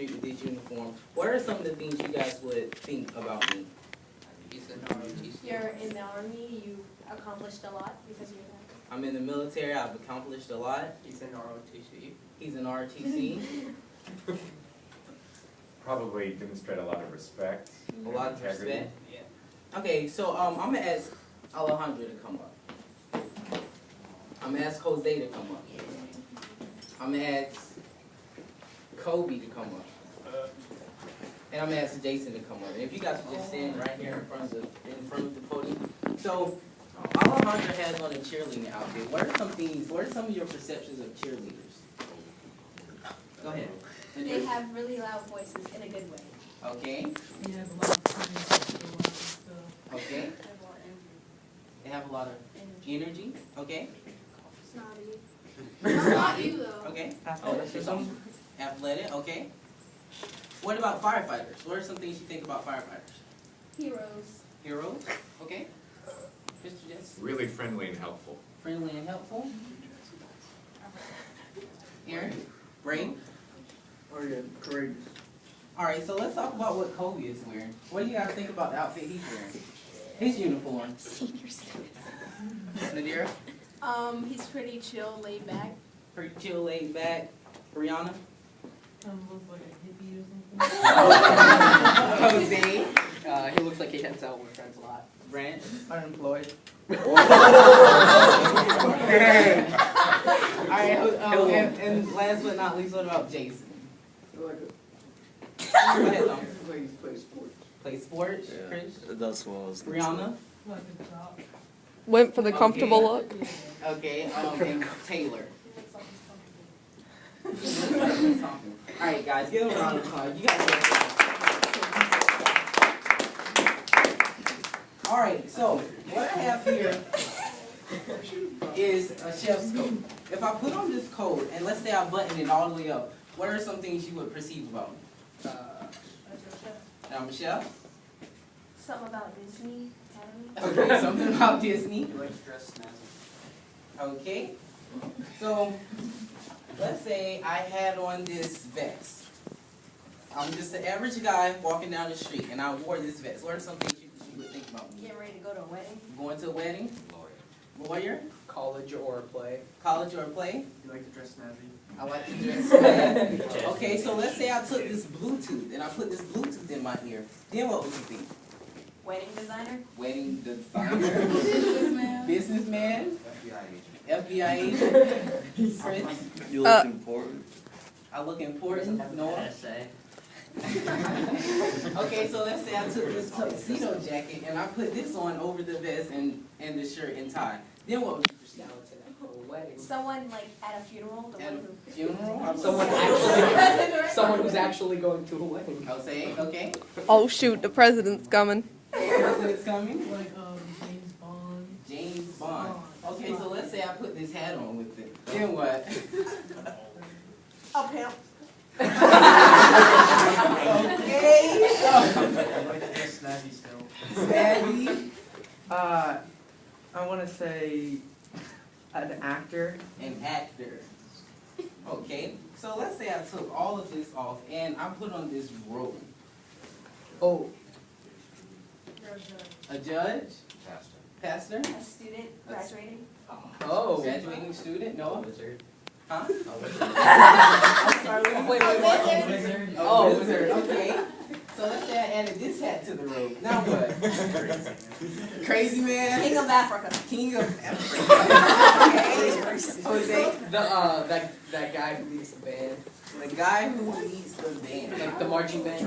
street with this uniform, what are some of the things you guys would think about me? You're in the army, you accomplished a lot because you're that. I'm in the military, I've accomplished a lot. He's in ROTC. He's an RTC. Probably demonstrate a lot of respect. A lot of integrity. respect. Yeah. Okay, so I'm gonna ask Alejandro to come up. I'm gonna ask Jose to come up. I'm gonna ask Kobe to come up. And I'm gonna ask Jason to come up. And if you guys would just stand right here in front of the podium. So Alejandro has on a cheerleading outfit. What are some of your perceptions of cheerleaders? Go ahead. They have really loud voices in a good way. Okay. They have a lot of friends, a lot of stuff. Okay. They have a lot of energy. Okay. Snotty. Not you though. Okay. Athletic. Okay. What about firefighters? What are some things you think about firefighters? Heroes. Heroes. Okay. Mr. Jess. Really friendly and helpful. Friendly and helpful. Aaron. Brave. Oh yeah, courageous. All right. So let's talk about what Kobe is wearing. What do you guys think about the outfit he's wearing? His uniform. Senior citizen. Nadira. He's pretty chill, laid back. Pretty chill, laid back. Brianna. Looks like a hippie or something. Jose. He looks like he hangs out with friends a lot. Brent. Unemployed. All right. And last but not least, what about Jason? Go ahead, Tom. Play sports. Play sports. Chris. That's what I was gonna Brianna. Like a top. Went for the comfortable look. Okay. And Taylor. All right, guys, give them a round of applause. You guys. All right, so what I have here is a chef's coat. If I put on this coat and let's say I button it all the way up, what are some things you would perceive about me? I'm a chef. Something about Disney Academy. Okay, something about Disney. He likes to dress snazzy. Okay, so let's say I had on this vest. I'm just an average guy walking down the street, and I wore this vest. What are some things you would think about me? Getting ready to go to a wedding. Going to a wedding? Lawyer? College or play. College or play? You like to dress snazzy. I like to dress snazzy. Okay, so let's say I took this Bluetooth, and I put this Bluetooth in my ear. Then what would you think? Wedding designer. Wedding designer? Businessman. Businessman? FBI agent? Chris? You look important. I look important? Noah? Say. Okay, so let's say I took this tuxedo jacket and I put this on over the vest and the shirt and tie. Then what would you perceive? Wedding. Someone like at a funeral. The At one a funeral? Someone who's actually going to a wedding. I'll say, okay. Oh shoot, the president's coming. President's coming. Like James Bond. James Bond. Okay, so let's say I put this hat on with it. Then what? A pimp. Okay. I like to dress snazzy still. Snazzy. I want to say an actor. An actor. Okay, so let's say I took all of this off and I put on this robe. Oh. A judge? Pastor? A student graduating. Oh, graduating student? No. Wizard. Huh? Oh, I'm sorry. wait, what? Wizard. Oh, wizard. Okay. So let's say I added this hat to the robe. Now what? Crazy man. King of Africa. King of Africa. Okay. Jose. That guy who leads the band. The guy who leads the band. Like the marching band.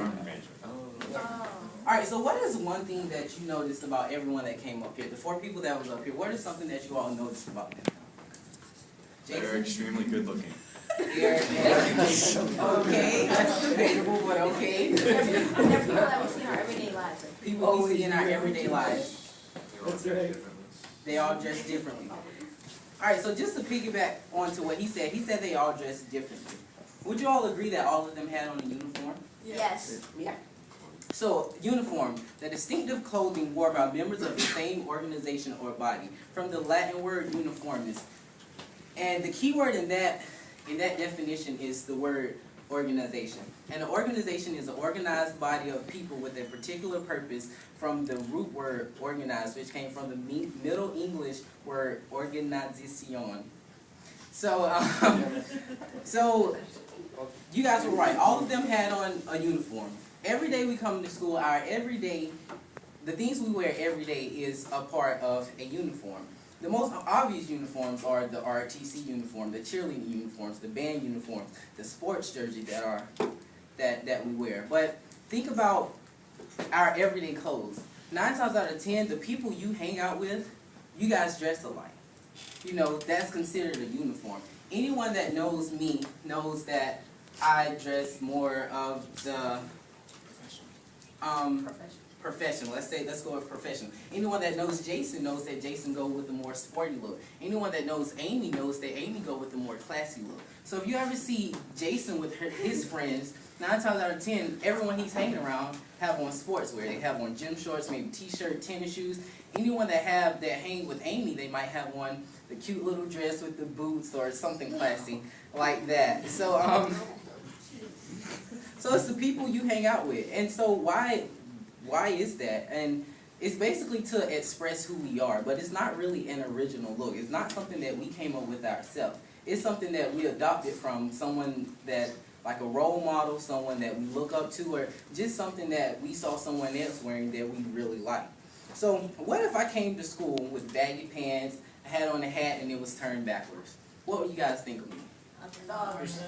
Oh. Alright, so what is one thing that you noticed about everyone that came up here? The 4 people that was up here, what is something that you all noticed about them? They're extremely good looking. Okay, that's debatable, but okay. They're people that we see in our everyday lives. People we see in our everyday lives. That's right. They all dress differently. Alright, so just to piggyback onto what he said they all dress differently. Would you all agree that all of them had on a uniform? Yes. Yeah. So, uniform, the distinctive clothing worn by members of the same organization or body, from the Latin word uniformis. And the key word in that definition is the word organization. And an organization is an organized body of people with a particular purpose, from the root word organized, which came from the Middle English word organization. So, so you guys were right. All of them had on a uniform. Every day we come to school, the things we wear every day is a part of a uniform. The most obvious uniforms are the ROTC uniform, the cheerleading uniforms, the band uniforms, the sports jersey that we wear. But think about our everyday clothes. 9 times out of 10, the people you hang out with, you guys dress alike. You know, that's considered a uniform. Anyone that knows me knows that I dress more of the professional. Let's go with professional. Anyone that knows Jason knows that Jason go with a more sporty look. Anyone that knows Amy knows that Amy go with a more classy look. So if you ever see Jason with his friends, 9 times out of 10, everyone he's hanging around have on sportswear. They have on gym shorts, maybe t-shirt, tennis shoes. Anyone that hang with Amy, they might have on the cute little dress with the boots or something classy like that. So so it's the people you hang out with. And so why is that? And it's basically to express who we are, but it's not really an original look. It's not something that we came up with ourselves. It's something that we adopted from someone that, like a role model, someone that we look up to, or just something that we saw someone else wearing that we really liked. So what if I came to school with baggy pants, I had on a hat, and it was turned backwards? What would you guys think of me?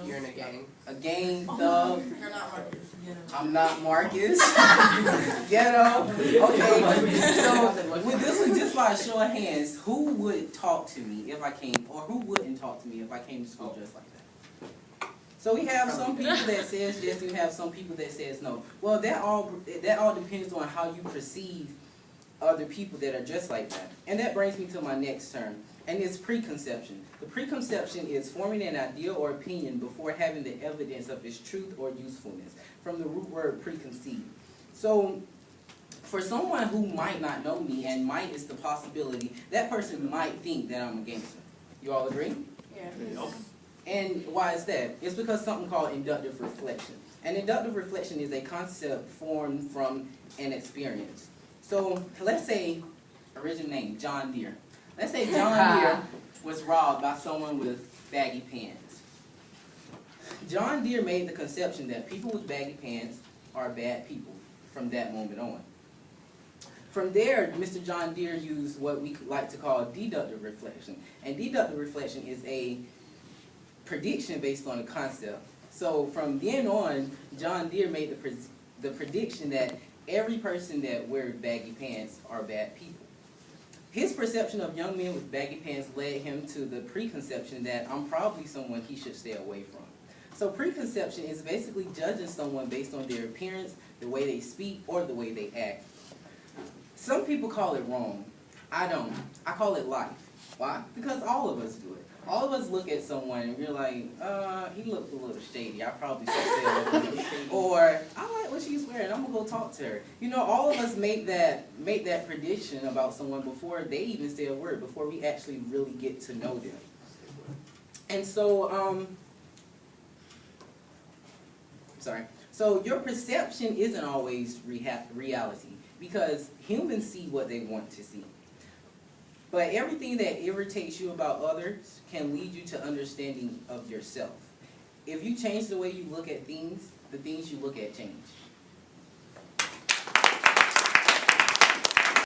You're in a gang. A gang thug? You're not Marcus. I'm not Marcus. Ghetto. Okay. So with this one, just by a show of hands, who would talk to me if I came, or who wouldn't talk to me if I came to school dressed like that? So we have some people that says yes, we have some people that says no. Well, that all depends on how you perceive other people that are dressed like that. And that brings me to my next term, and it's preconception. The preconception is forming an idea or opinion before having the evidence of its truth or usefulness, from the root word preconceived. So for someone who might not know me, and might is the possibility, that person might think that I'm a gangster. You all agree? Yeah. And why is that? It's because something called inductive reflection. And inductive reflection is a concept formed from an experience. So let's say, original name, John Deere. Let's say John Deere was robbed by someone with baggy pants. John Deere made the conception that people with baggy pants are bad people from that moment on. From there, Mr. John Deere used what we like to call deductive reflection. And deductive reflection is a prediction based on a concept. So from then on, John Deere made the prediction that every person that wears baggy pants are bad people. His perception of young men with baggy pants led him to the preconception that I'm probably someone he should stay away from. So preconception is basically judging someone based on their appearance, the way they speak, or the way they act. Some people call it wrong. I don't. I call it life. Why? Because all of us do it. All of us look at someone and we're like, he looked a little shady. I probably should stay away from him. Or, I like what she's wearing. I'm going to go talk to her. You know, all of us make that prediction about someone before they even say a word, before we actually really get to know them. And so, so your perception isn't always reality, because humans see what they want to see. But everything that irritates you about others can lead you to understanding of yourself. If you change the way you look at things, the things you look at change.